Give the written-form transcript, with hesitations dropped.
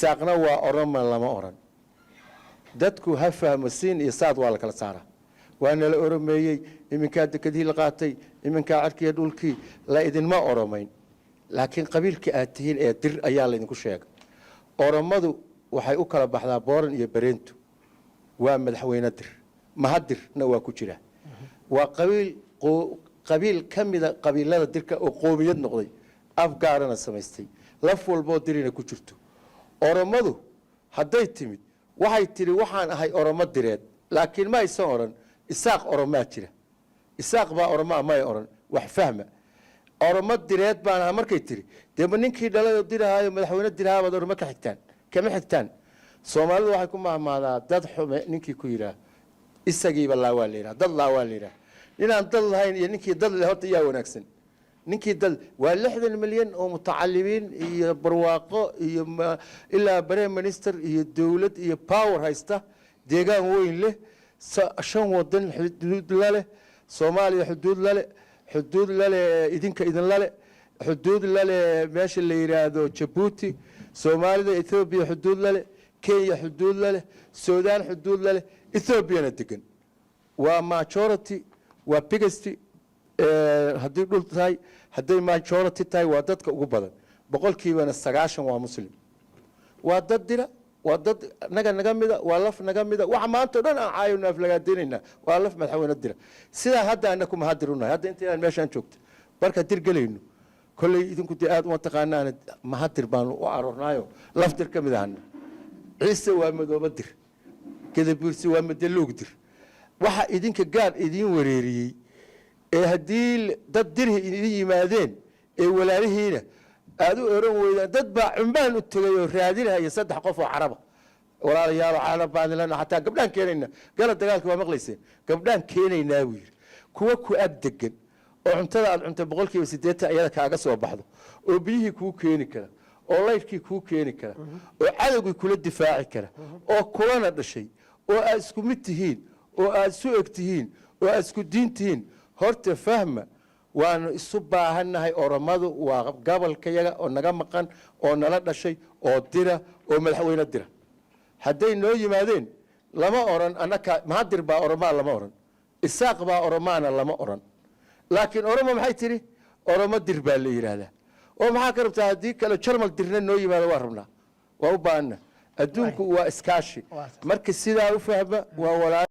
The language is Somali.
saaqna waa oroma lama oran dadku ha fahmasiin iyo saad waa la kala saara waana la oromeeyay iminka dekadii la qaatay iminka arkiya dhulkii la idin ma oromayn laakiin qabiilka aad tihiin ee dir ayaa la idinku sheegay oromadu waxay u kala baxdaa booran iyo bareentu waa madaxweyne dir mahadirna waa ku jira waa qabiil kamida qabiilada dirka oo qoomiyad noqday afgaarana samaystay laf walbo dirina ku jirto oromadu haday timid waxay tiri waxaan ahay oromo direed laakiin ma aysan oran isaaq oromaa jira isaaq baa oromaa ma ay oran wax fahma oromo direed baan markay tiri deema ninkii dhalay diraayo madaxweyne diraayo baad oromo ka xigtaan kama xigtaan Soomaalidu waxay ku maamaadaa dad xume ninkii ku yiraahdo isagiiba laawaa leeyahay dad laawaa leeyahay inaan dad lahayn iyo ninkii dad leh horta yaa wanaagsan ninkii dad waa 60 milyan oo mutacalimiin iyo barwaaqo iyo ilaa bare minister iyo dawlad iyo power haysta deegaan weyn leh shan wadan xuduud leh Soomaaliya xuduud leh idinka idin leh xuduud leh meesha la yiraahdo Djibouti Soomaalida Ethiopia xuduud leh Kenya xuduud leh Suudaan xuduud leh Ethiopia degan waa majority waa biggest haddii dhul tahay haddii majority tahay waa dadka ugu badan boqolkiiba 90 waa muslim waa dad dira waa dad naga mida waa laf naga mida wax maanta dhan aan caayino aflagaadinayna waa laf madaxweyne dira sida hadda anaku mahadirunahay hadda intaan meeshan joogto barka dir galayno kulay idinku aad uma taqaanaan mahadir baan u aroornaayo laf dir kamid ahna ciise waa madooba dir kadabuursi waa madalug dir waxa idinka gaar idin wareeriyay ee hadii dad dirhi idin yimaadeen ee walaalihiina aad u oran weydaan dad baa cumbaan u tagay oo raadinaya saddex qof oo caraba walaalayaal caalab baadilana hatta gabdhaan keenayna gala dagaalka waa maqlayseen gabdhaan keenayna wiir kuwa ku abdegan oo cuntada aad cunta boqolkiiba 80 ayada kaaga soo baxdo oo biyihii ku keeni kara oo laydkii ku keeni kara oo cadawgii kula difaaci kara oo kulana dhashay oo aad isku mid tihiin oo aad isu egtihiin oo aad isku diin tihiin horta fahma waan isu baahanahay oromadu waa gobolkayaga oo naga maqan oo nala dhashay oo dira oo madaxweyne dira haday noo yimaadeen lama oran anaka mahadir baa oromaa lama oran isaaq baa oromaana lama oran laakiin oromo maxay tiri oromo dir baa la yiraahdaa oo maxaa ka rabtaa hadii kale jarmal dirna noo yimaado waa rabnaa waa u baahana adduunku waa iskaashi markii sidaa u fahma waa walaal